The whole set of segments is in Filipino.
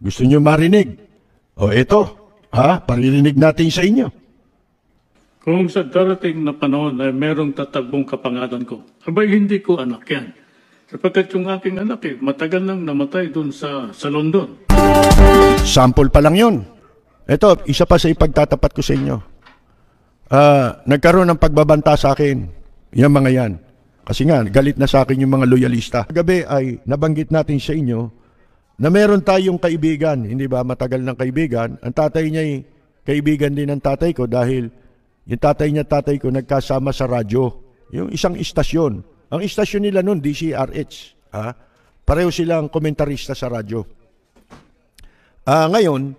Gusto nyo marinig? O eto, paririnig natin sa inyo. Kung sa darating na panahon ay merong tatagbong kapangalan ko, abay hindi ko anak yan. Sapagkat yung aking anak matagal nang namatay dun sa London. Sample pa lang yun. Ito, isa pa sa ipagtatapat ko sa inyo. Nagkaroon ng pagbabanta sa akin, yung mga yan. Kasi nga, galit na sa akin yung mga loyalista. Gabi ay nabanggit natin sa inyo na meron tayong kaibigan, hindi ba matagal ng kaibigan. Ang tatay niya ay kaibigan din ng tatay ko dahil yung tatay ko nagkasama sa radyo. Yung isang istasyon. Ang istasyon nila noon, DCRH. Pareho silang komentarista sa radyo. Ngayon,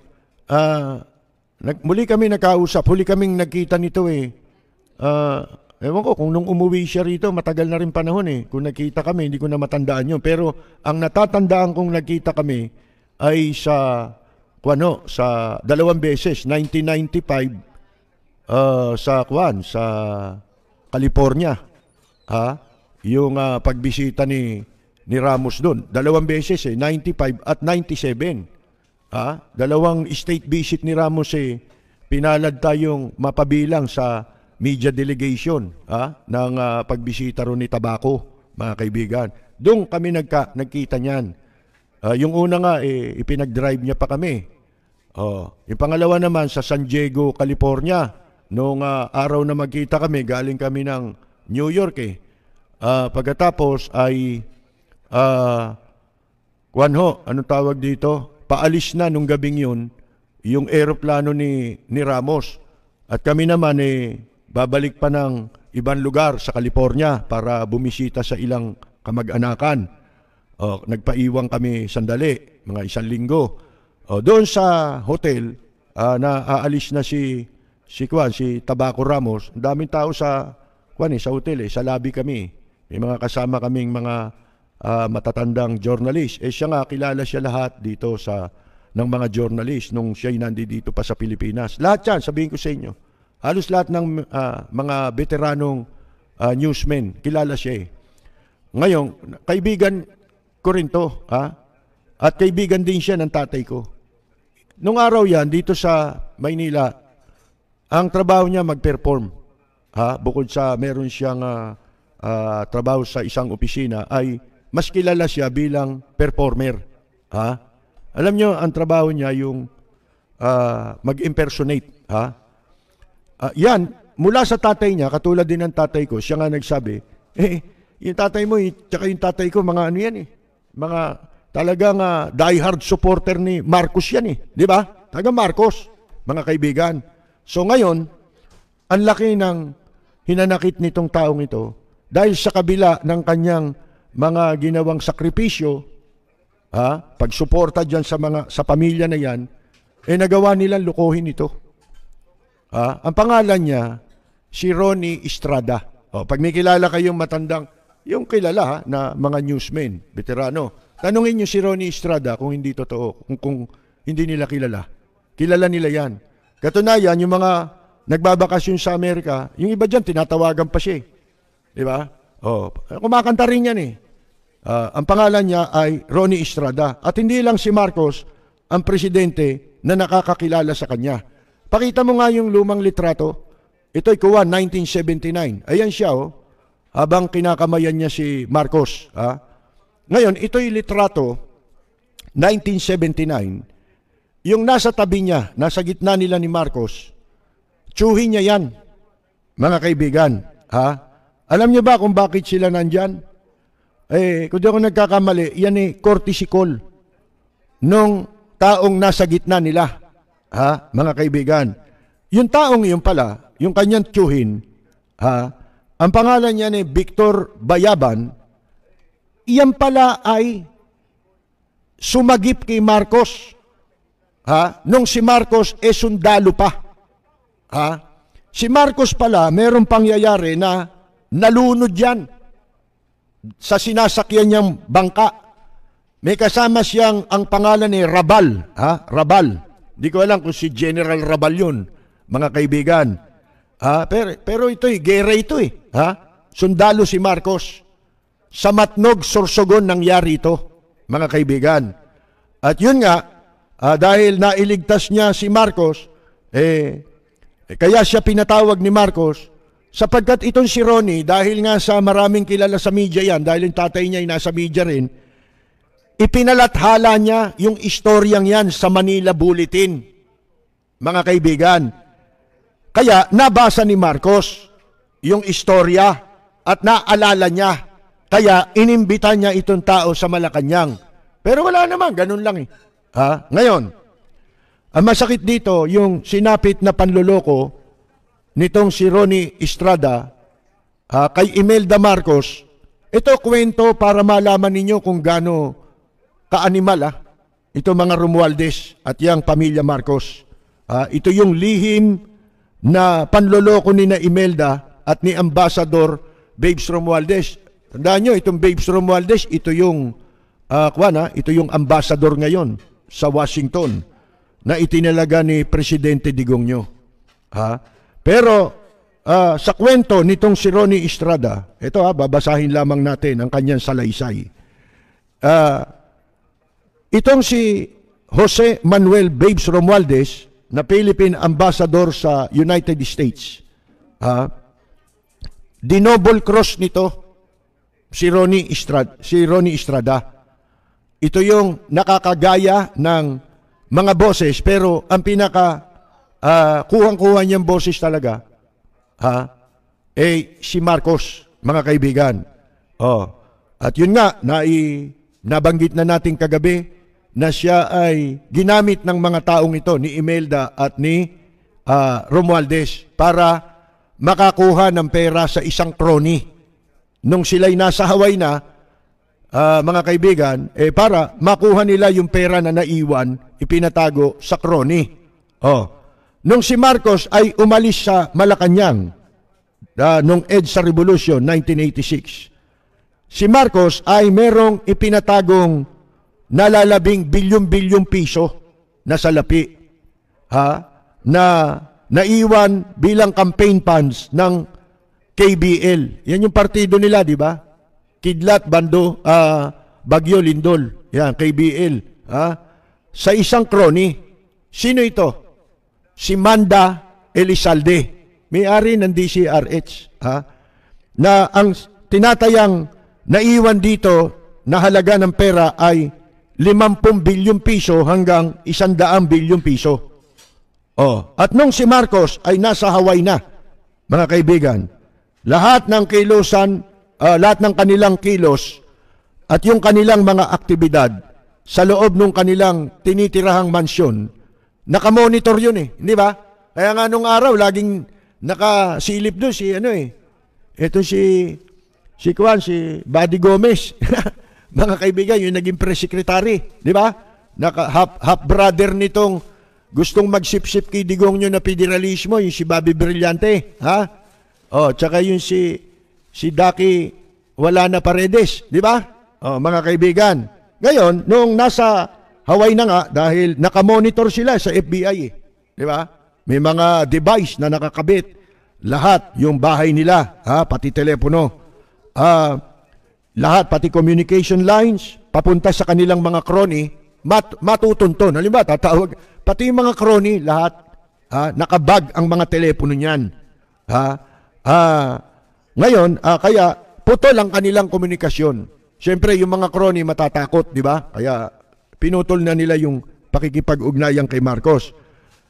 muli kami nakausap, huli kaming nagkita nito ewan ko kung nung umuwi siya rito, matagal na rin panahon Kung nakita kami, hindi ko na matandaan yun. Pero ang natatandaan kong nagkita kami ay sa dalawang beses, 1995, sa California. Yung pagbisita ni Ramos doon. Dalawang beses 95 at 97. Dalawang state visit ni Ramos pinalad tayong mapabilang sa media delegation ng pagbisita ron ni Tabaco, mga kaibigan. Doon kami nagkita niyan. Yung una nga, ipinag-drive niya pa kami. Yung pangalawa naman sa San Diego, California. Noong araw na magkita kami, galing kami ng New York pagkatapos ay anong tawag dito? Paalis na nung gabing yun yung eroplano ni Ramos. At kami naman babalik pa ng ibang lugar sa California para bumisita sa ilang kamag-anakan. Nagpaiwang kami sandali, mga 1 linggo. Doon sa hotel, aalis na si Tabaco Ramos. Ang daming tao sa hotel sa lobby kami. May mga kasama kaming mga matatandang journalist. Siya nga, kilala siya lahat dito ng mga journalist nung siya'y nandito pa sa Pilipinas. Lahat yan, sabihin ko sa inyo. Halos lahat ng mga veteranong newsmen, kilala siya Ngayon, kaibigan ko rin to. At kaibigan din siya ng tatay ko. Nung araw yan, dito sa Maynila, ang trabaho niya mag-perform. Bukod sa meron siyang trabaho sa isang opisina, ay mas kilala siya bilang performer. Alam niyo, ang trabaho niya yung mag-impersonate. Yan, mula sa tatay niya, katulad din ng tatay ko, siya nga nagsabi, yung tatay mo, tsaka yung tatay ko, mga ano yan mga talagang diehard supporter ni Marcos yan di ba? Talagang Marcos, mga kaibigan. So ngayon, ang laki ng hinanakit nitong taong ito dahil sa kabila ng kanyang mga ginawang sakripisyo, pagsuporta dyan sa pamilya na yan, nagawa nilang lukohin ito. Ang pangalan niya, si Ronnie Estrada. Pag may kilala kayong matandang, yung kilala na mga newsmen, veterano, tanungin niyo si Ronnie Estrada kung hindi totoo, kung hindi nila kilala. Kilala nila yan. Katunayan, yung mga nagbabakasyon sa Amerika, yung iba dyan, tinatawagan pa siya. Di ba? Kumakanta rin yan ang pangalan niya ay Ronnie Estrada. At hindi lang si Marcos ang presidente na nakakakilala sa kanya. Pakita mo nga yung lumang litrato. Ito'y kuha, 1979. Ayan siya, habang kinakamayan niya si Marcos. Ngayon, ito'y litrato, 1979. Yung nasa tabi niya, nasa gitna nila ni Marcos, tsuhin niya yan, mga kaibigan. Alam niyo ba kung bakit sila nandyan? Kung di ako nagkakamali, yan courtesy call nung taong nasa gitna nila. Mga kaibigan. Yung taong yun pala, yung kanyang tsuhin, ang pangalan niya ni Victor Bayaban, iyan pala ay sumagip kay Marcos. Nung si Marcos sundalo pa. Si Marcos pala, mayroong pangyayari na nalunod yan sa sinasakyan niyang bangka. May kasama siyang ang pangalan ni Rabal. Rabal. Di ko alam kung si General Rabal yun, mga kaibigan. Pero ito'y gera ito Sundalo si Marcos. Sa Matnog, Sorsogon nangyari ito, mga kaibigan. At yun nga, dahil nailigtas niya si Marcos, kaya siya pinatawag ni Marcos, sapagkat itong si Ronnie, dahil nga sa maraming kilala sa media yan, dahil yung tatay niya ay nasa media rin, ipinalathala niya yung istoryang yan sa Manila Bulletin, mga kaibigan. Kaya nabasa ni Marcos yung istorya at naalala niya. Kaya inimbita niya itong tao sa Malacanang. Pero wala naman, ganun lang eh. Ngayon, ang masakit dito, yung sinapit na panloloko nitong si Ronnie Estrada kay Imelda Marcos. Ito kwento para malaman ninyo kung gaano ka-animal ito mga Romualdez at yung pamilya Marcos. Ito yung lihim na panloloko ni na Imelda at ni Ambassador Babes Romualdez. Tandaan nyo, itong Babes Romualdez, ito yung ito yung ambassador ngayon sa Washington na itinalaga ni Presidente Digongyo. Pero sa kwento nitong si Ronnie Estrada, ito babasahin lamang natin ang kanyang salaysay. Itong si Jose Manuel Babes Romualdez na Philippine Ambassador sa United States, dinouble cross nito si Ronnie Estrada. Ito yung nakakagaya ng mga boses, pero ang pinaka kuhang-kuha niyang boses talaga si Marcos, mga kaibigan. At yun nga, nabanggit na natin kagabi na siya ay ginamit ng mga taong ito, ni Imelda at ni Romualdez, para makakuha ng pera sa isang crony. Nung sila'y nasa Hawaii na, mga kaibigan, para makuha nila yung pera na naiwan, ipinatago sa crony. Nung si Marcos ay umalis sa Malacanang, nung EDSA Revolution, 1986, si Marcos ay merong ipinatagong nalalabing bilyon-bilyong piso na salapi na naiwan bilang campaign funds ng KBL. Yan yung partido nila, di ba? Kidlat, Bando, Bagyo, Lindol. Yan, KBL. Sa isang crony. Sino ito? Si Manda Elizalde. May-ari ng DCRH. Na ang tinatayang naiwan dito na halaga ng pera ay 50 bilyong piso hanggang 100 bilyong piso. At nung si Marcos ay nasa Hawaii na, mga kaibigan, lahat ng kanilang kilos at yung kanilang mga aktibidad sa loob ng kanilang tinitirahang mansyon, nakamonitor yun hindi ba? Kaya nga nung araw, laging nakasilip doon ito si Buddy Gomez. Mga kaibigan, yung naging press secretary, di ba? Half brother nitong gustong magsip-sip kay Digongyo na federalismo, yung si Bobby Brillante, tsaka yung si Daki wala na Paredes, di ba? Mga kaibigan. Ngayon, nung nasa Hawaii na nga, dahil nakamonitor sila sa FBI, di ba? May mga device na nakakabit, lahat yung bahay nila, pati telepono, lahat, pati communication lines, papunta sa kanilang mga crony, matutunton. Halimbawa, tatawag, pati yung mga crony, lahat, nakabag ang mga telepono niyan. Ngayon, kaya putol ang kanilang komunikasyon. Siyempre, yung mga crony matatakot, di ba? Kaya pinutol na nila yung pakikipag-ugnayan kay Marcos.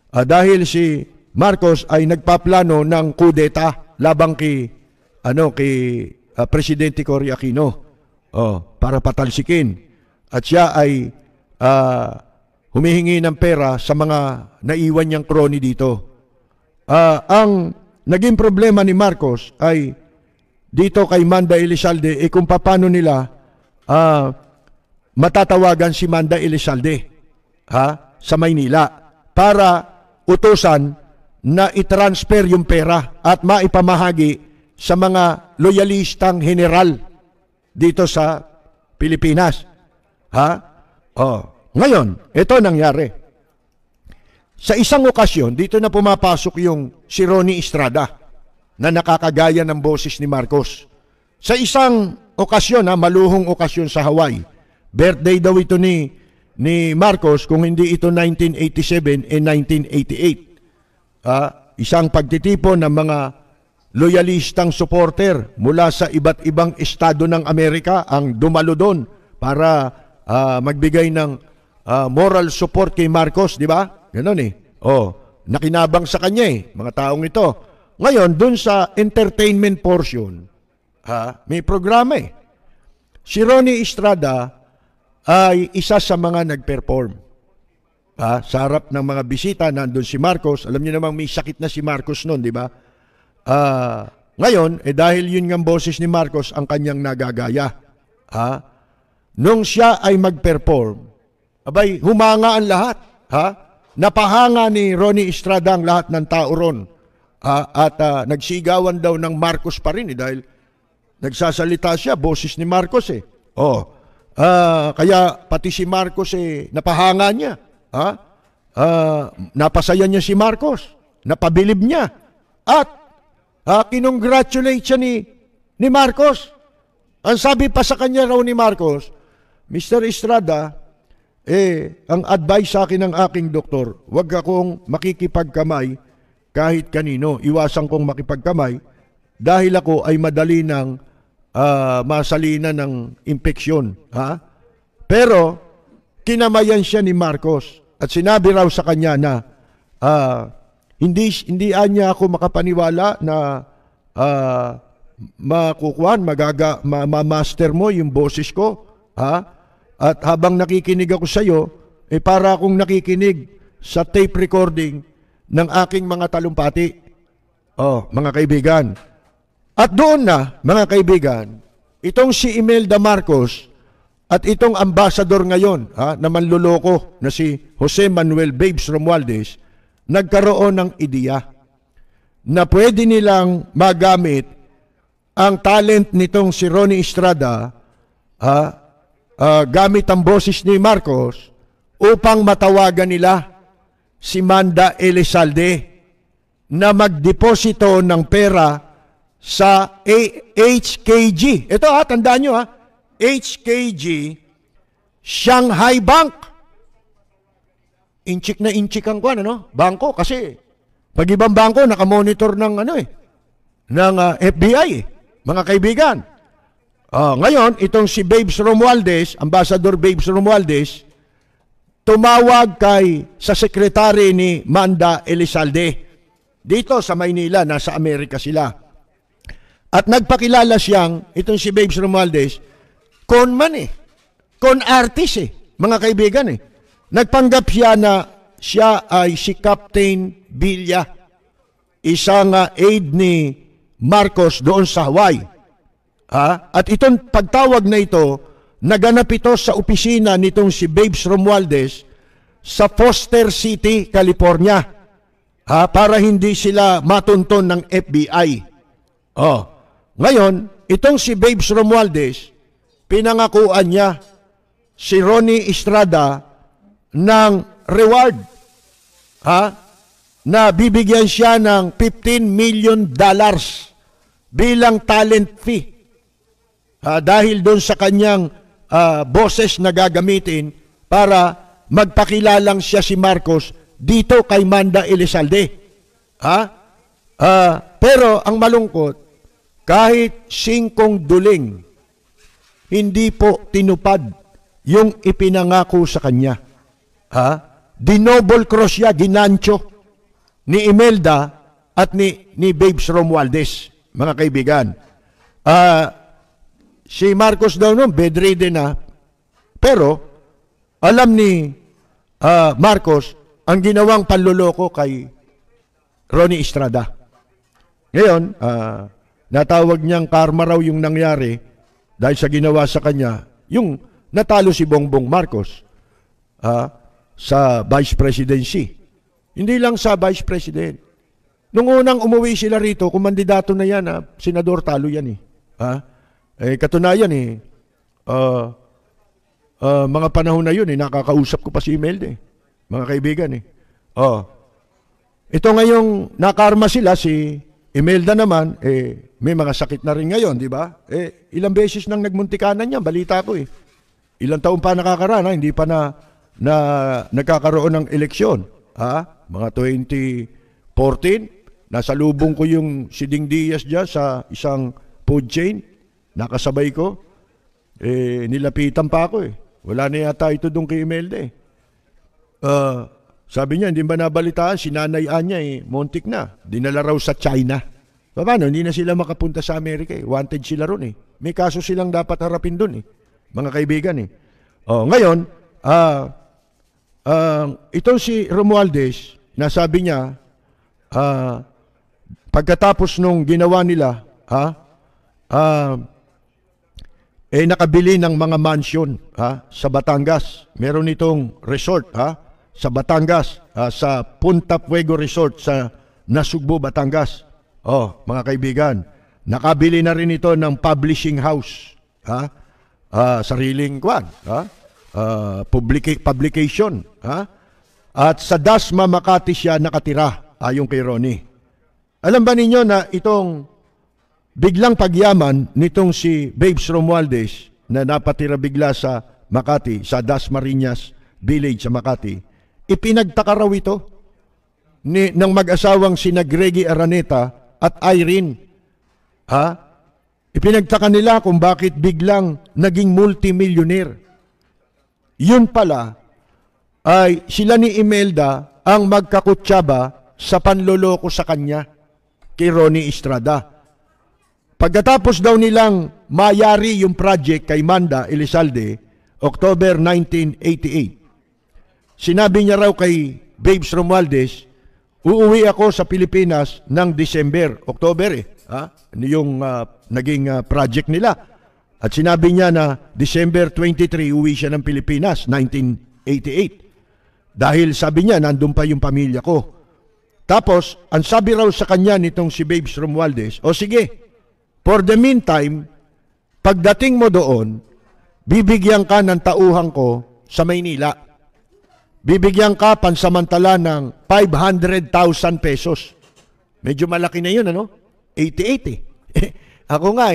Dahil si Marcos ay nagpaplano ng kudeta labang kay Presidente Cory Aquino para patalsikin. At siya ay humihingi ng pera sa mga naiwan niyang crony dito. Ang naging problema ni Marcos ay dito kay Manda Elizalde, kung paano nila matatawagan si Manda Elizalde sa Maynila para utusan na i-transfer yung pera at maipamahagi sa mga loyalistang general dito sa Pilipinas. Ngayon, ito nangyari. Sa isang okasyon, dito na pumapasok yung si Ronnie Estrada na nakakagaya ng boses ni Marcos. Sa isang okasyon, maluhong okasyon sa Hawaii, birthday daw ito ni ni Marcos kung hindi ito 1987 and 1988. Isang pagtitipon ng mga loyalistang supporter mula sa iba't ibang estado ng Amerika ang dumalo doon para magbigay ng moral support kay Marcos, di ba? Ganon eh. Nakinabang sa kanya eh, mga taong ito. Ngayon, dun sa entertainment portion, may programa eh. Si Ronnie Estrada ay isa sa mga nag-perform. Sa harap ng mga bisita, nandun si Marcos. Alam niyo namang may sakit na si Marcos noon, di ba? Ngayon, dahil yun ng boses ni Marcos ang kanyang nagagaya. Nung siya ay mag-perform, abay, humanga ang lahat. Napahanga ni Ronnie Estrada ang lahat ng tao ron. At nagsigawan daw ng Marcos pa rin dahil nagsasalita siya, boses ni Marcos eh. Kaya pati si Marcos napahanga niya. Napasaya niya si Marcos. Napabilib niya. At kinongratulate siya ni Marcos. Ang sabi pa sa kanya raw ni Marcos, Mr. Estrada, ang advice sa akin ng aking doktor, huwag akong makikipagkamay kahit kanino. Iwasan kong makipagkamay dahil ako ay madali ng masalina ng impeksyon. Pero, kinamayan siya ni Marcos at sinabi raw sa kanya na hindi niya ako makapaniwala na mamaster mo yung boses ko. At habang nakikinig ako sa iyo, para akong nakikinig sa tape recording ng aking mga talumpati. Mga kaibigan. At doon na, mga kaibigan, itong si Imelda Marcos at itong ambassador ngayon na manluloko na si Jose Manuel Babes Romualdez, nagkaroon ng ideya na pwede nilang magamit ang talent nitong si Ronnie Estrada gamit ang boses ni Marcos upang matawagan nila si Manda Elizalde na magdeposito ng pera sa HKG. Ito tandaan nyo HKG Shanghai Bank. Inchik na inchik ang bangko kasi pag ibang bangko nakamonitor ng ng FBI mga kaibigan. Ngayon, itong si Babes Romualdez, Ambassador Babes Romualdez, tumawag sa sekretary ni Manda Elizalde. Dito sa Maynila, nasa Amerika sila. At nagpakilala itong si Babes Romualdez, conman con artist mga kaibigan Nagpanggap siya na siya ay si Captain Villa, isang aide ni Marcos doon sa Hawaii. At itong pagtawag na ito, naganap ito sa opisina nitong si Babes Romualdez sa Foster City, California. Para hindi sila matunton ng FBI. Ngayon, itong si Babes Romualdez, pinangakuan niya si Ronnie Estrada ng reward. Na bibigyan siya ng $15 million bilang talent fee. Dahil doon sa kanyang boses na gagamitin para magpakilalang siya si Marcos dito kay Manda Elizalde. Pero ang malungkot, kahit 5 duling, hindi po tinupad yung ipinangako sa kanya. Dinouble cross siya, ginancho ni Imelda at ni Babes Romualdez, mga kaibigan. Si Marcos daw noon, bedridden na. Pero, alam ni Marcos, ang ginawang panluloko kay Ronnie Estrada. Ngayon, natawag niyang karma raw yung nangyari dahil sa ginawa sa kanya, yung natalo si Bongbong Marcos sa vice presidency. Hindi lang sa vice president. Nung unang umuwi sila rito, kumandidato na yan, senador, talo yan katunayan mga panahon na yun nakakausap ko pa si Imelda mga kaibigan ito ngayong nakarma sila, si Imelda naman may mga sakit na rin ngayon, di ba? Ilang beses nang nagmuntikanan niya, balita ko ilang taon pa nakakaraan, hindi pa na na nagkakaroon ng eleksyon. Mga 2014, nasa lubong ko yung si Ding Diaz dyan sa isang food chain. Nakasabay ko. Nilapitan pa ako eh. Wala na yata ito doon kay Imelda eh. Sabi niya, hindi ba nabalitaan? Sinanayaan niya montik na. Dinala raw sa China. Paano? Hindi na sila makapunta sa Amerika eh. Wanted sila ron eh. May kaso silang dapat harapin doon eh. Mga kaibigan eh. Ngayon, itong si Romualdez, nasabi niya, pagkatapos nung ginawa nila, nakabili ng mga mansion sa Batangas. Meron itong resort sa Batangas, sa Punta Fuego Resort sa Nasugbu, Batangas. Mga kaibigan, nakabili na rin ito ng publishing house. Sariling publication. At sa Dasma, Makati siya nakatira, ayon kay Ronnie. Alam ba ninyo na itong biglang pagyaman nitong si Babes Romualdez na napatira bigla sa Makati, sa Dasmariñas Village sa Makati, ipinagtaka raw ito ng mag-asawang sina Greggy Araneta at Irene. Ipinagtaka nila kung bakit biglang naging multimillionaire. Yun pala ay sila ni Imelda ang magkakutsaba sa panloloko sa kanya kay Ronnie Estrada. Pagkatapos daw nilang mayari yung project kay Manda Elizalde, October 1988, sinabi niya raw kay Babes Romualdez, uuwi ako sa Pilipinas ng December, October yung naging project nila. At sinabi niya na December 23, uwi siya ng Pilipinas, 1988. Dahil sabi niya, nandun pa yung pamilya ko. Tapos, ang sabi raw sa kanya nitong si Babes Romualdez, sige, for the meantime, pagdating mo doon, bibigyan ka ng tauhan ko sa Maynila. Bibigyan ka pansamantala ng 500,000 pesos. Medyo malaki na yun, 88 Ako nga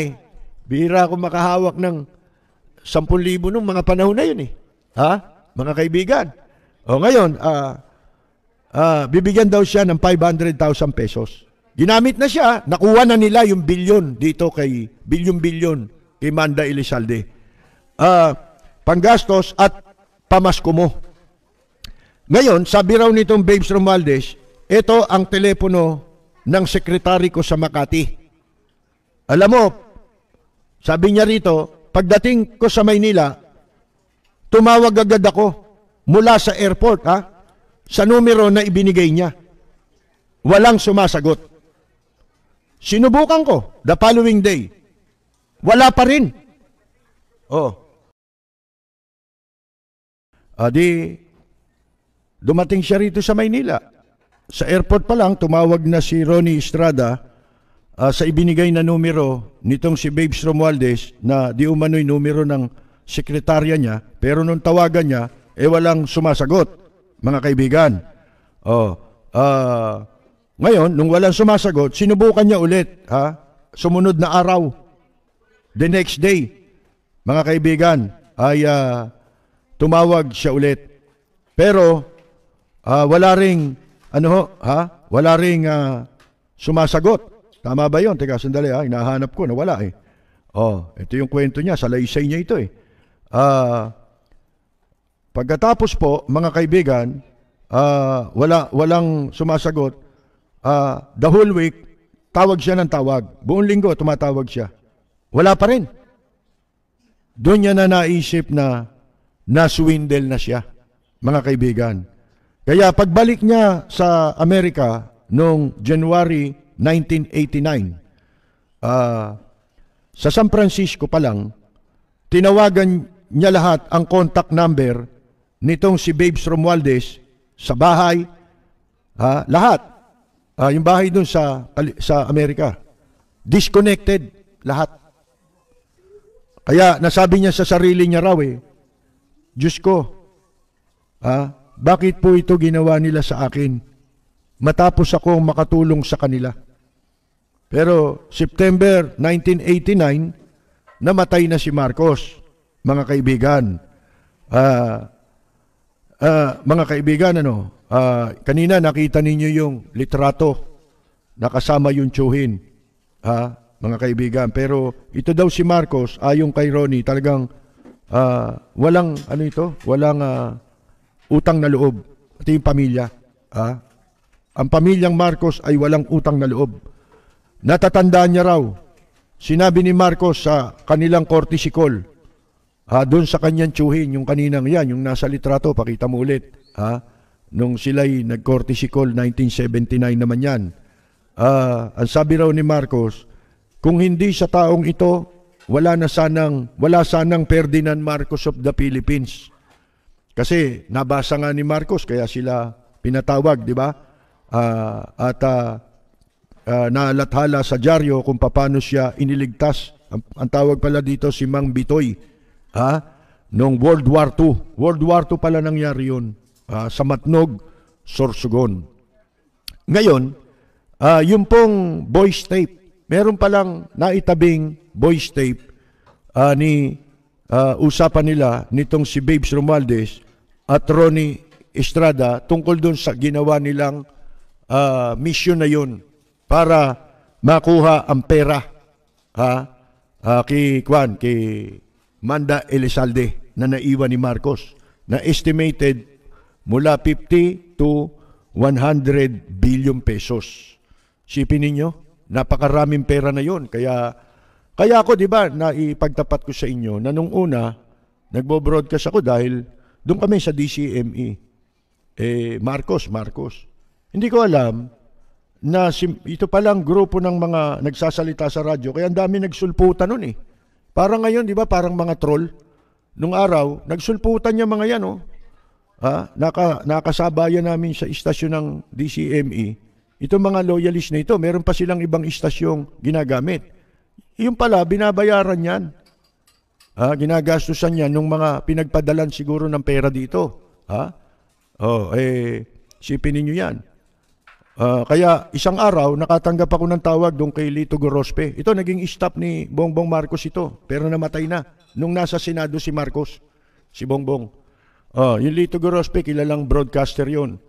bihira ako makahawak ng 10,000 nung mga panahon na yun mga kaibigan. Ngayon, bibigyan daw siya ng 500,000 pesos. Ginamit na siya, nakuha na nila yung bilyon dito kay bilyon kay Manda Elizalde. Panggastos at pamasko mo. Ngayon, sabi raw nitong Babes Romualdez, ito ang telepono ng sekretary ko sa Makati. Alam mo, sabi niya rito, pagdating ko sa Maynila, tumawag agad ako mula sa airport, sa numero na ibinigay niya. Walang sumasagot. Sinubukan ko the following day. Wala pa rin. Dumating siya rito sa Maynila. Sa airport pa lang, tumawag na si Ronnie Estrada sa ibinigay na numero nitong si Babes Romualdez na di umano'y numero ng sekretarya niya, pero nung tawagan niya, walang sumasagot, mga kaibigan. Ngayon, nung walang sumasagot, sinubukan niya ulit, sumunod na araw. The next day, mga kaibigan, ay tumawag siya ulit. Pero, wala ring sumasagot. Tama ba yun? Teka, sandali hinahanap ko, nawala ito yung kwento niya, salaysay niya ito Pagkatapos po, mga kaibigan, walang sumasagot. The whole week, tawag siya ng tawag. Buong linggo, tumatawag siya. Wala pa rin. Doon niya na naisip na naswindle na siya, mga kaibigan. Kaya pagbalik niya sa Amerika noong January 1989, sa San Francisco pa lang, tinawagan niya lahat ang contact number nitong si Babes Romualdez sa bahay, lahat. Yung bahay doon sa Amerika. Disconnected lahat. Kaya nasabi niya sa sarili niya raw Diyos ko, bakit po ito ginawa nila sa akin? Matapos akong makatulong sa kanila. Pero September 1989, namatay na si Marcos, mga kaibigan. mga kaibigan, kanina nakita ninyo yung litrato na kasama yung tsuhin, mga kaibigan. Pero ito daw si Marcos, ayon kay Ronnie, talagang walang utang na loob. Ito yung pamilya. Ang pamilyang Marcos ay walang utang na loob. Natatandaan niya raw, sinabi ni Marcos sa kanilang courtesy call, doon sa kanyang tsuhin, yung kaninang yan, yung nasa litrato, pakita mo ulit. Nung sila'y nag-courtesy call, 1979 naman yan. Ang sabi raw ni Marcos, kung hindi sa taong ito, wala sanang Ferdinand Marcos of the Philippines. Kasi nabasa nga ni Marcos, kaya sila pinatawag, di ba? Nalathala sa dyaryo kung paano siya iniligtas. Ang tawag pala dito si Mang Bitoy. Noong World War II. World War II pala nangyari yun. Sa Matnog, Sorsogon. Ngayon, yung pong voice tape, meron palang naitabing voice tape ni usapan nila nitong si Babes Romualdez at Ronnie Estrada tungkol doon sa ginawa nilang mission na yun para makuha ang pera kay Manda Elizalde na naiwan ni Marcos na estimated mula 50 to 100 billion pesos. Sipin ninyo, napakaraming pera na yon. Kaya ako, di ba, naipagtapat ko sa inyo na nung una, nagbo-broadcast ako dahil doon kami sa DCME. Marcos. Hindi ko alam na ito palang grupo ng mga nagsasalita sa radyo, kaya ang dami nagsulputan nun eh. Parang ngayon, di ba, parang mga troll. Nung araw, nagsulputan niya mga yan, nakasabayan namin sa istasyon ng DCME. Itong mga loyalist na ito, meron pa silang ibang istasyong ginagamit. Yung pala, binabayaran yan. Ginagastusan yan nung mga pinagpadalan siguro ng pera dito. Sipin ninyo yan. Kaya isang araw, nakatanggap ako ng tawag doon kay Lito Gorospe. Ito, naging staff ni Bongbong Marcos ito, pero namatay na. Nung nasa Senado si Marcos, si Bongbong. Yung Lito Gorospe, kilalang broadcaster yun.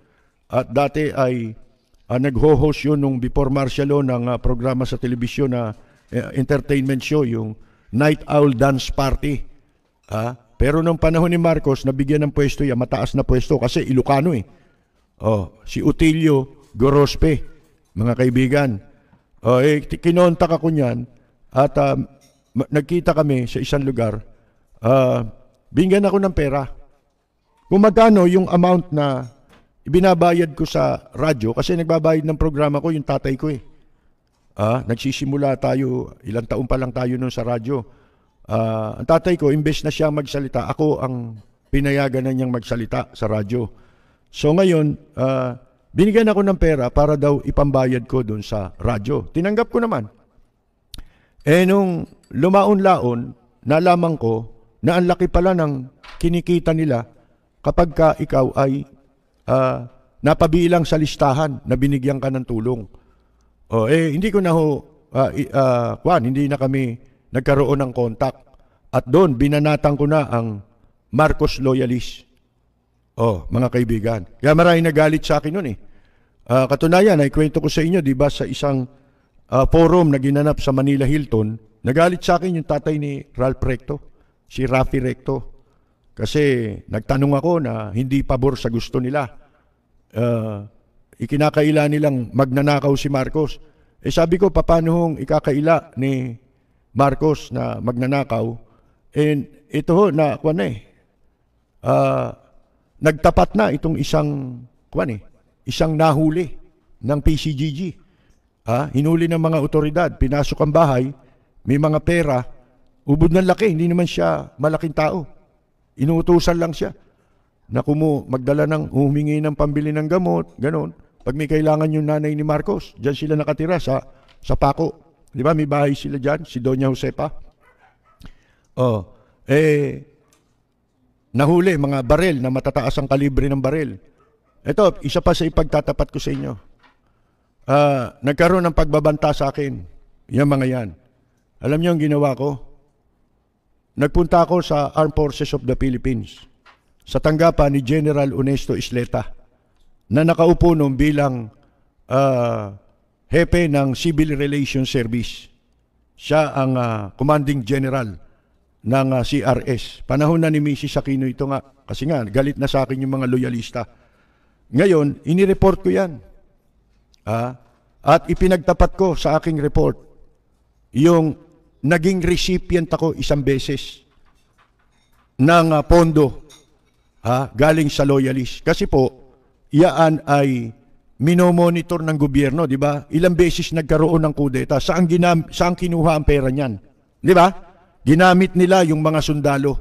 At dati ay nag-ho-host yun nung before martial law ng programa sa telebisyon na entertainment show, yung Night Owl Dance Party. Pero nung panahon ni Marcos, nabigyan ng pwesto yan, mataas na pwesto kasi Ilocano eh. Si Utilio Gorospe, mga kaibigan. Kinontak ako niyan at nagkita kami sa isang lugar. Binggan ako ng pera. Kung magkano yung amount na ibinabayad ko sa radyo, kasi nagbabayad ng programa ko yung tatay ko eh. Nagsisimula tayo, ilang taon pa lang tayo nun sa radyo. Ang tatay ko, imbes na siya magsalita, ako ang pinayagan na niyang magsalita sa radyo. So ngayon, binigyan ako ng pera para daw ipambayad ko dun sa radyo. Tinanggap ko naman. Nung lumaon-laon, nalaman ko na ang laki pala ng kinikita nila kapag ka ikaw ay napabilang sa listahan na binigyan ka ng tulong. Hindi ko na hindi na kami nagkaroon ng contact. At doon, binanatan ko na ang Marcos loyalist. Mga kaibigan. Kaya maraming nagalit sa akin noon eh. Katunayan, ay kwento ko sa inyo, di ba, sa isang forum na ginanap sa Manila Hilton, nagalit sa akin yung tatay ni Ralph Recto, si Rafi Recto. Kasi nagtanong ako na hindi pabor sa gusto nila. Ikinakaila nilang magnanakaw si Marcos. Sabi ko, paano hong ikakaila ni Marcos na magnanakaw? Ito ho, nagtapat na itong isang nahuli ng PCGG. Hinuli ng mga otoridad, pinasok ang bahay, may mga pera, ubod ng laki, hindi naman siya malaking tao. Inuutusan lang siya na magdala humingi ng pambili ng gamot, ganon. Pag may kailangan yung nanay ni Marcos, dyan sila nakatira sa Paco. Di ba, may bahay sila dyan, si Doña Josepa. Nahuli, mga barel na matataas ang kalibre ng barel. Ito, isa pa sa ipagtatapat ko sa inyo. Nagkaroon ng pagbabanta sa akin, yung mga yan. Alam niyo ang ginawa ko? Nagpunta ako sa Armed Forces of the Philippines. sa tanggapan ni General Honesto Isleta na nakaupo noon bilang hepe ng Civil Relations Service. Siya ang commanding general ng CRS. Panahon na ni Mrs. Aquino ito nga. Kasi nga, galit na sa akin yung mga loyalista. Ngayon, inireport ko yan. At ipinagtapat ko sa aking report yung naging recipient ako isang beses ng pondo galing sa loyalist. Kasi po, yaan ay minomonitor ng gobyerno, di ba? Ilang beses nagkaroon ng kudeta. Saan kinuha ang pera niyan? Di ba? Ginamit nila yung mga sundalo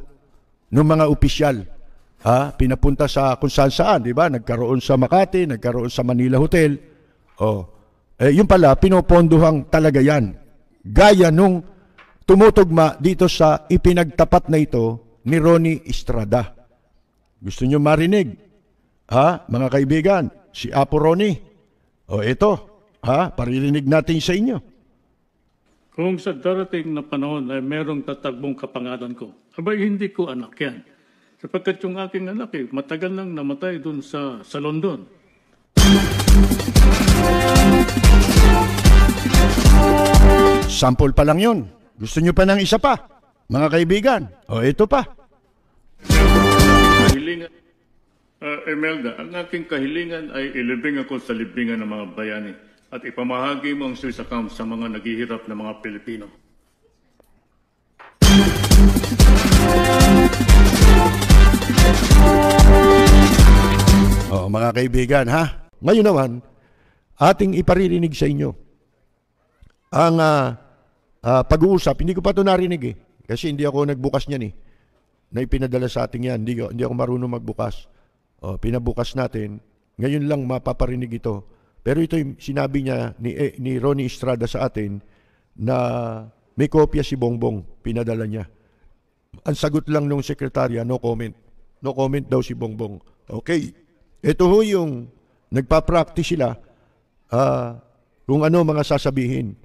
ng mga opisyal. Pinapunta sa kung saan, di ba? Nagkaroon sa Makati, nagkaroon sa Manila Hotel. Yun pala, pinopondohan talaga yan. Gaya nung tumutugma dito sa ipinagtapat na ito ni Ronnie Estrada. Gusto nyo marinig? Mga kaibigan, si Apo Ronnie. Ito, paririnig natin sa inyo. Kung sa darating na panahon ay merong tatagbong kapangalan ko, abay hindi ko anak yan. Sapagkat yung aking anak matagal nang namatay dun sa London. Sample pa lang yun. Gusto nyo pa ng isa pa? Mga kaibigan, ito pa. Kahilingan, Imelda, ang aking kahilingan ay ilibing ako sa libingan ng mga bayani at ipamahagi mo ang Swiss account sa mga naghihirap na mga Pilipino. Mga kaibigan, ngayon naman, ating iparirinig sa inyo ang pag-uusap. Hindi ko pa ito narinig kasi hindi ako nagbukas niyan na ipinadala sa ating yan. Hindi ako marunong magbukas. Pinabukas natin. Ngayon lang mapaparinig ito. Pero ito yung sinabi niya ni Ronnie Estrada sa atin na may kopya si Bongbong. Pinadala niya. Ang sagot lang ng sekretarya, no comment. No comment daw si Bongbong. Okay. Ito ho yung nagpa-practice sila kung ano mga sasabihin.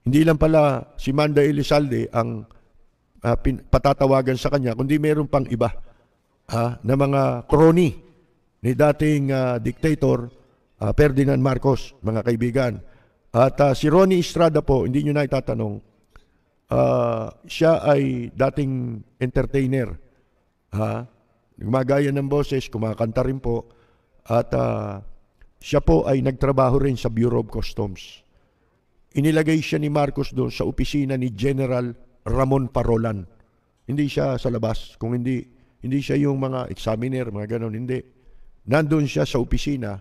Hindi lang pala si Manda Elizalde ang patatawagan sa kanya, kundi meron pang iba na mga crony ni dating dictator Ferdinand Marcos, mga kaibigan. At si Ronnie Estrada po, hindi nyo na itatanong, siya ay dating entertainer. Gumagaya ng boses, kumakanta rin po. At siya po ay nagtrabaho rin sa Bureau of Customs. Inilagay siya ni Marcos doon sa opisina ni General Ramon Parolan. Hindi siya sa labas. Kung hindi siya yung mga examiner, mga ganon, hindi. Nandun siya sa opisina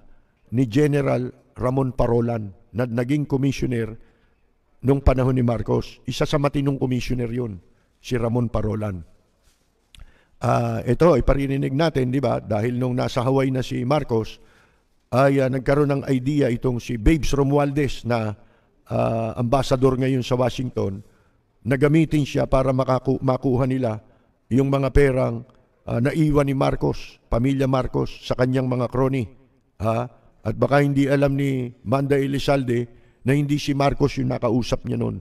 ni General Ramon Parolan na naging commissioner nung panahon ni Marcos. Isa sa matinong commissioner yun, si Ramon Parolan. Ito, iparirinig natin, di ba? Dahil nung nasa Hawaii na si Marcos, ay nagkaroon ng idea itong si Babes Romualdez na ambassador ngayon sa Washington, na gamitin siya para makuha nila yung mga perang naiwan ni Marcos, pamilya Marcos, sa kanyang mga crony. At baka hindi alam ni Manda Elizalde na hindi si Marcos yung nakausap niya noon.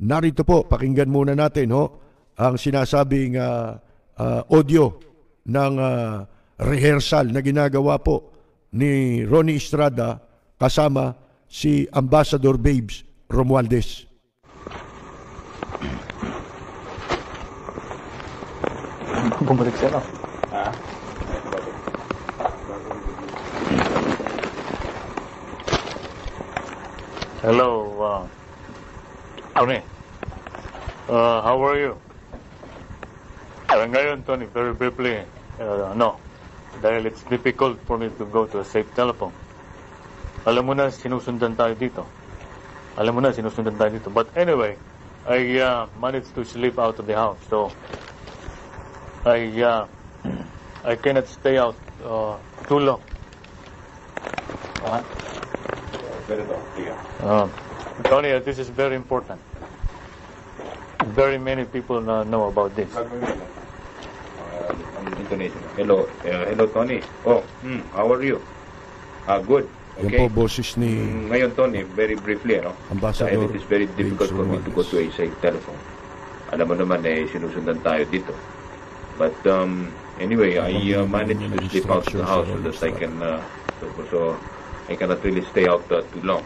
Narito po, pakinggan muna natin ang sinasabing audio ng rehearsal na ginagawa po ni Ronnie Estrada kasama si Ambassador Babes Romualdez. Bumalik siya, no? Hello, Tony. How are you? Ngayon, Tony, very briefly, no. Dahil it's difficult for me to go to a safe telephone. Alam mo na, sinusundan tayo dito. But anyway, I managed to sleep out of the house. So, I cannot stay out too long. Tony, this is very important. Very many people know about this. Hello, Tony. How are you? Good. Yan Okay. po boses ni Ngayon, Tony, very briefly, Ambassador dahil it is very difficult Babes for me to go Romualdez. to a safe telephone. Alam mo naman, sinusundan tayo dito. But Anyway, I managed to slip out of the house so that I can, so I cannot really stay out too long.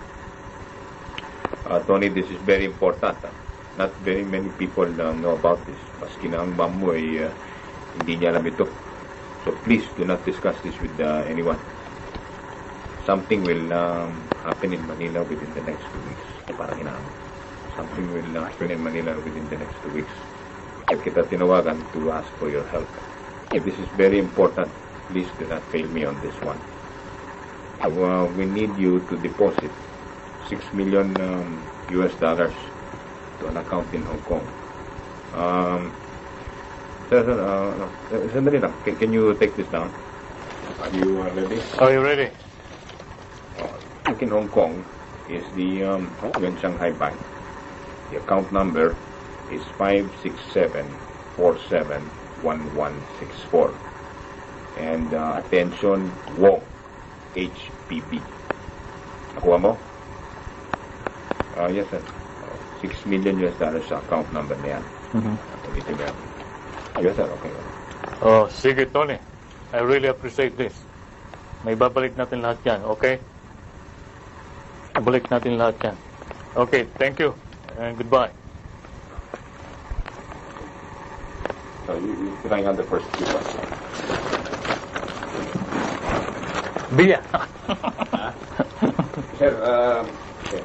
Tony, this is very important. Not very many people know about this. Maski na ang mom mo ay hindi niya alam ito. So please do not discuss this with anyone. Something will happen in Manila within the next 2 weeks. Parang inaamon. Something will happen in Manila within the next 2 weeks. Kaya kita tinawagan to ask for your help. If this is very important, please do not fail me on this one. We need you to deposit $6 million US dollars to an account in Hong Kong. Sandali lang. Can you take this down? Are you ready? Are you ready? In Hong Kong is the Yuan Shanghai Bank. The account number is 567471164. And attention, Wong, HPB. Nakuha mo? Yes, sir. $6 million US dollars sa account number na yan. Yes, sir. Okay. Oh, sige, Tony. I really appreciate this. May babalik natin lahat yan, okay? Balik natin lahat yan. Okay, thank you. And goodbye. So you're trying on the first few ones. Biya. Sir, okay.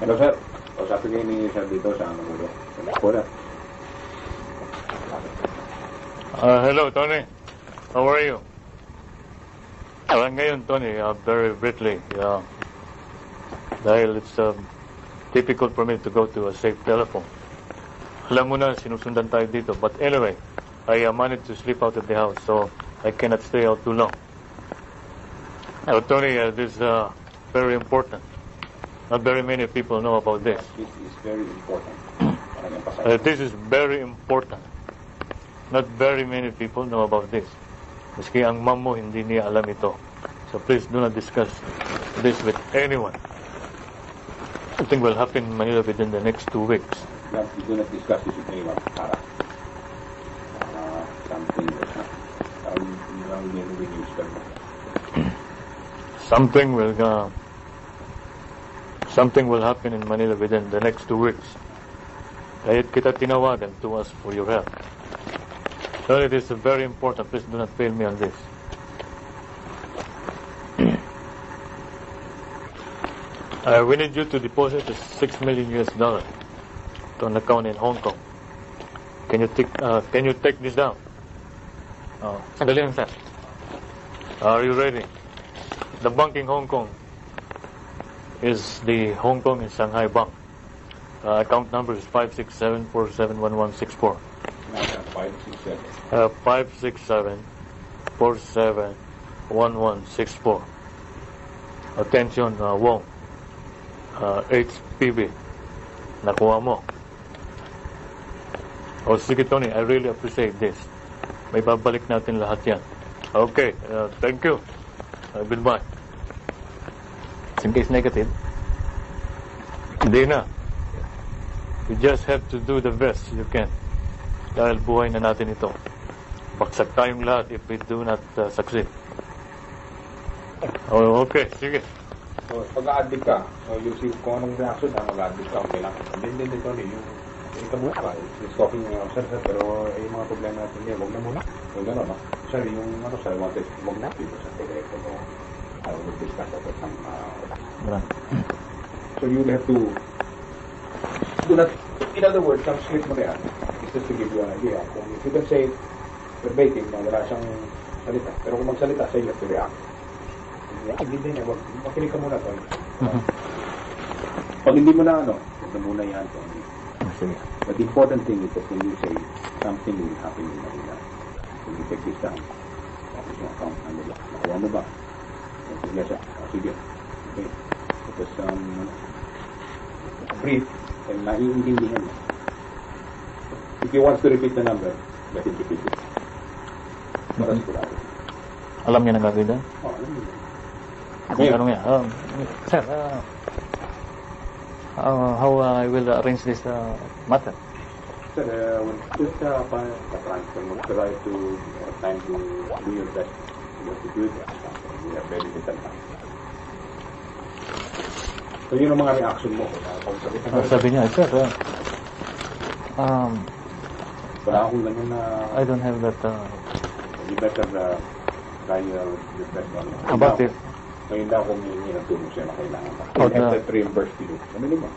Hello, sir. Usapin kayo ni sir dito sa ano mo. Hello, Tony. How are you? Ngayon, Tony, very briefly, dahil it's difficult for me to go to a safe telephone. Alam mo na, sinusundan tayo dito. But anyway, I managed to sleep out of the house, so I cannot stay out too long. Tony, this is very important. Not very many people know about this. This is very important. This is very important. Not very many people know about this. Maski ang mom mo, hindi niya alam ito. So please do not discuss this with anyone. Something will happen in Manila within the next 2 weeks. You do not discuss this with anyone. Something will happen in Manila within the next 2 weeks. Kaya kita tinawagan to ask for your help. So it is very important. Please do not fail me on this. We need you to deposit $6 million US dollars to an account in Hong Kong. Can you take this down? Sandali lang, sir. Are you ready? The bank in Hong Kong is the Hong Kong and Shanghai Bank. Account number is 567471164. 567471164. Attention, Wong. HPB. Nakuha mo. Oh, sige, Tony, I really appreciate this. May babalik natin lahat yan. Okay, thank you. Goodbye. In case negative, hindi na. You just have to do the best you can. Dahil buhay na natin ito. Baksak tayong lahat if we do not succeed. Oh, okay, sige. So, pag-a-addict ka, so you see kung anong reaction na mag-a-addict ka, okay lang. Hindi, Tony, yung ikabuha ka, it's talking, sir, pero yung mga problema natin niya, huwag na muna. Huwag na, no? Sir, yung ano, sir, wanted, huwag na, dito sa telephone, I will discuss that with some, so you'll have to do that, in other words, some script mo na yan, it's just to give you an idea. Kung if you can say it verbatim, na wala siyang salita, pero kung magsalita, say you have to react. Hindi niya, makinig ka muna, Tony. Pag hindi mo na, huwag na muna yan, Tony. But the important thing is that when you say something will happen in Manila, when you take this down, tapos yung account, nakuha mo ba? Sige siya. Sige. Okay. Tapos, brief, and naiintindihan mo. If he wants to repeat the number, let him repeat it. Para sigurado. Alam niya na gagawin doon? Oo, alam niya. Ano nga? Sir, how I will arrange this matter? Sir, just transfer mo, try to time to do your best. You have to do it. We have very little time. So yun ang mga reaction mo. Sabi niya, sir, Wala akong ganyan na I don't have that. you better try your best on it. About it. Ngayon daw kung hindi ng tulong siya na kailangan pa. Oh, You have na- that reimbursed to you. Ano naman?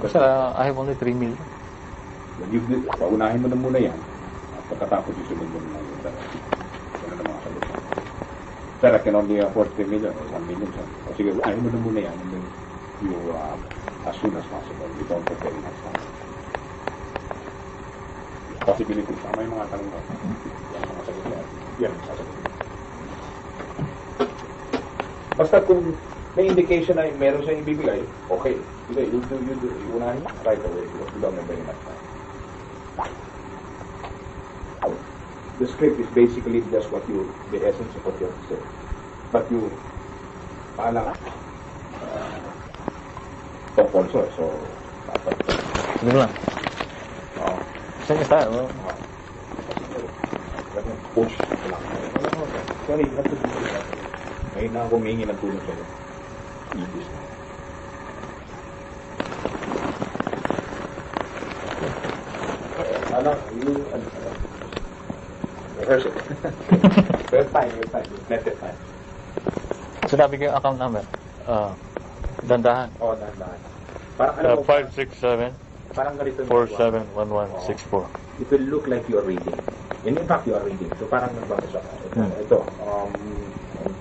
Sir, I have only 3 million. Paunahin mo na muna yan. At pagkatapos yung sunod mo na yun. Ganun ang mga sagot. Sir, I can only afford 3 million or 1 million. Sir. O sige, unahin mo na muna yan. And then you, as soon as possible, you don't take very much time. Possibilities. Tama yung mga tanong ko. Yan ang mga sagot yan. Yan ang sagot. Basta kung may indication na meron siyang ibibigay, okay. Sige, you do, unahin mo right away because you don't have very much time. The script is basically just the essence of what you have to say. But you, paalang, talk also, so, dapat, Sige lang. Saan ka tayo? push. Sorry, you have to do that. Ngayon na ako humingi ng tulong sa'yo. Ibis na. Rehearse it. First time. Method time. Sinabi ko yung account number. Dandahan. Oo, dahan-dahan. Parang ano, 567 parang ganito. 471164. It will look like you are reading. And in fact, you are reading. So parang nagbabasa ka. Ito, Hong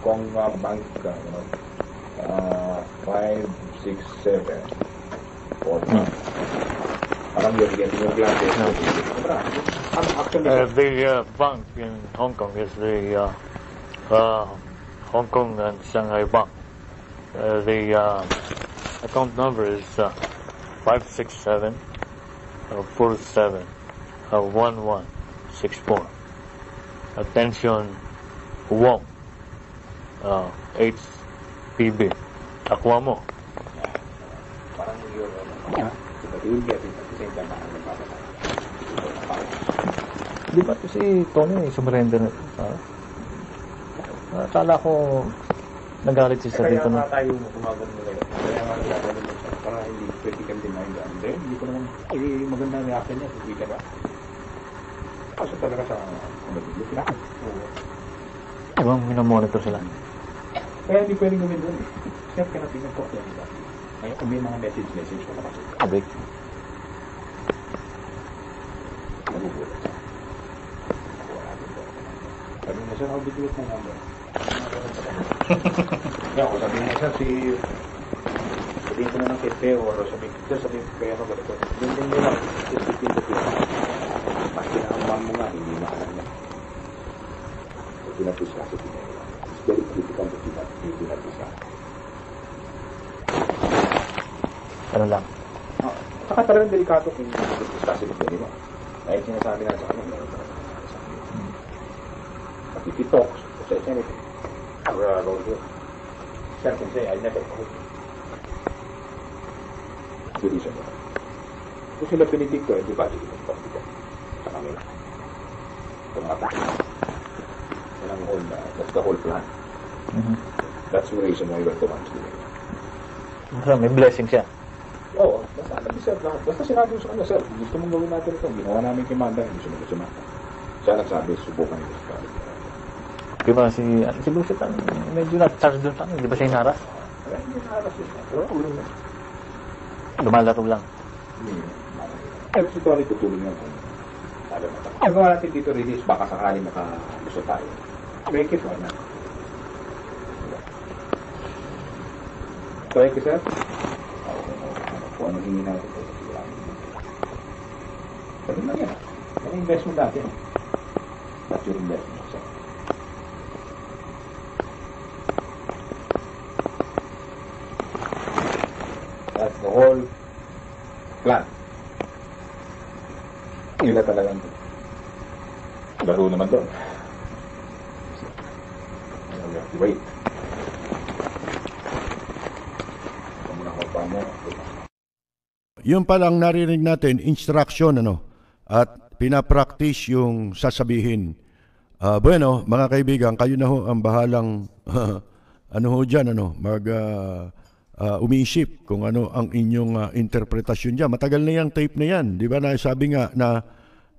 Kong Bank, 567. Parang you're getting your glasses. Actually, The bank in Hong Kong is the Hong Kong and Shanghai Bank. The account number is 567 47 1164. Attention, Wong, HPB. Aqua mo. parang you're, you will get it at the same time. Di ba ito si Tony sumurrender na? Akala ko nagalit siya sa dito na. Kaya nga tayo gumagano nila yun. Kaya nga gumagano nila siya. Para hindi pwede kang deny yan. Then, hindi ko naman, maganda ang reaction niya. Hindi ka ba? Kaso talaga sa nabiglo. Pinakot. Ibang minamonitor sila. Kaya hindi pwede gawin doon eh. Kaya pinatingin ko yan. Ngayon kung may mga message ko naman. Abig. Nagugulat siya. Nakuha natin doon. Sabi mo, sir, how did you get my number? Kaya ako sabihin mo, sir, sabihin ko na ng kay Peo or sabihin ko kaya ako ganito. Hindi mo lang, isipin ko kaya. Mas kinakaman mo nga, hindi na alam niya. So, pinapis kasi pinay lang. It's very critical to pinapis ka. Ano lang. Saka talagang delikado kung pinapis kasi ito, di ba? Dahil sinasabi na sa kanya, meron talaga sa kanya. But if he talks, says anything, roll here. Sir can say, I never told you. The reason why. Kung sila pinitig ko, di ba, sige, pagpapit sa kanila. Tumatak. Yan ang whole, that's the whole plan. That's the reason why we're the ones doing it. So, may blessing siya. Oo, basta nag-isip lahat. Basta sinabi mo sa kanya, sir, gusto mong gawin natin ito. Ginawa namin kay Manda, hindi sumunod si Manda. Siya nagsabi, subukan nito sa kanya. Di ba si Lucet medyo na-charge doon sa akin. Di ba siya hinaras? Kaya hindi nakaras yun. Pero ulo na. Lumalaro lang. Pero si Tony tutulong yan kung sabi mo. Ang gawa natin dito release, baka sakali makaluso tayo. Make it one na. So, ito sir? Kung ano hingin natin ito. Sabi lang yan. Yung investment natin. That's your investment, sir. That's the whole plan. Yun na talagang laro naman doon. We have to wait. Yung palang narinig natin, instruction, ano, at pinapractice yung sasabihin. Bueno, mga kaibigan, kayo na ho ang bahalang ano ho dyan, umiisip kung ano ang inyong interpretasyon dyan. Matagal na yung tape na yan. Di ba na sabi nga na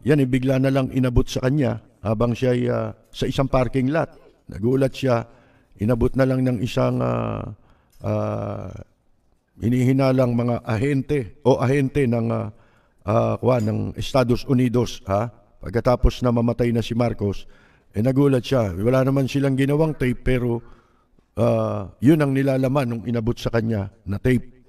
yan, bigla na lang inabot sa kanya habang siya sa isang parking lot. Nagulat siya, inabot na lang ng isang hinihinalang mga ahente ng Estados Unidos. Pagkatapos na mamatay na si Marcos, nagulat siya. Wala naman silang ginawang tape pero yun ang nilalaman nung inabot sa kanya na tape.